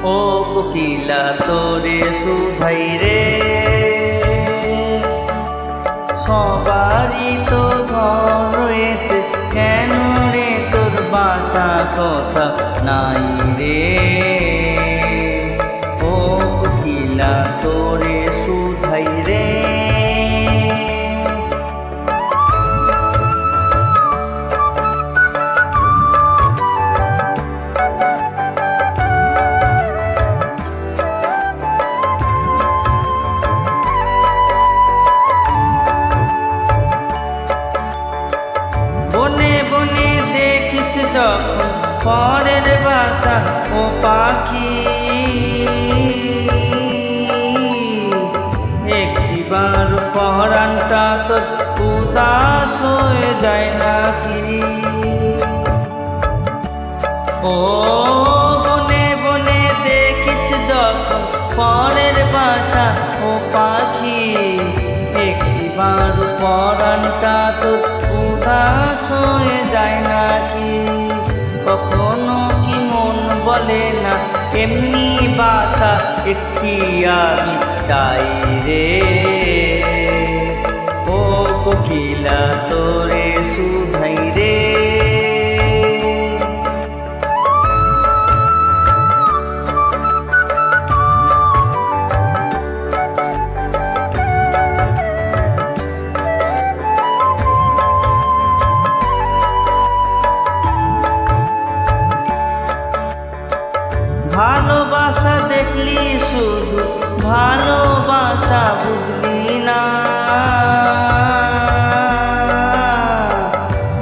ও কোকিলা তোরে শুধাই রে, সবারই তো ঘর রয়েছে, কেন রে তোর বাসা কথা নাই রে। ও কোকিলা তোরে শুধাই রে, বনে বনে দেখিস যখন পরের বাসা ও পাখি, একটিবার পরাণটা তোর উদাস হয়ে যায় নাকি। ও বনে বনে দেখিস যখন পরের বাসা ও পাখি, একটিবার পরাণটা তোর উদাস হয়ে যায় নাকি। কখনো কি মন বলে না এমনি বাসা একটি আমি চাই রে। ও কোকিলা তোরে শুধাই রে, ভালোবাসা দেখলি শুধু ভালোবাসা বুঝলি না,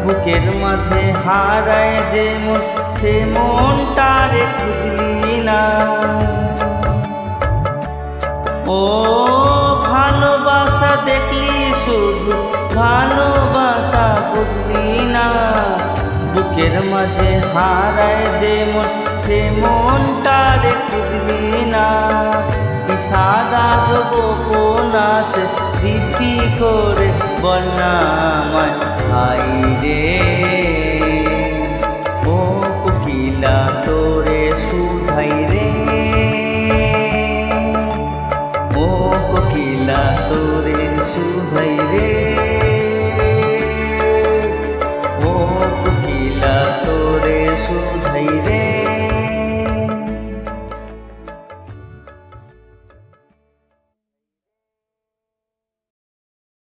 বুকের মাঝে হারায় যে মন সে মনটারে বুঝলি না। ও ভালোবাসা দেখলি শুধু ভালোবাসা বুঝলি না, বুকের মাঝে হারায় যে মন সে মনটারে বুঝলি না। সাদা গোপন আছে দিব্যি করে বল না আমায় ভাই রে।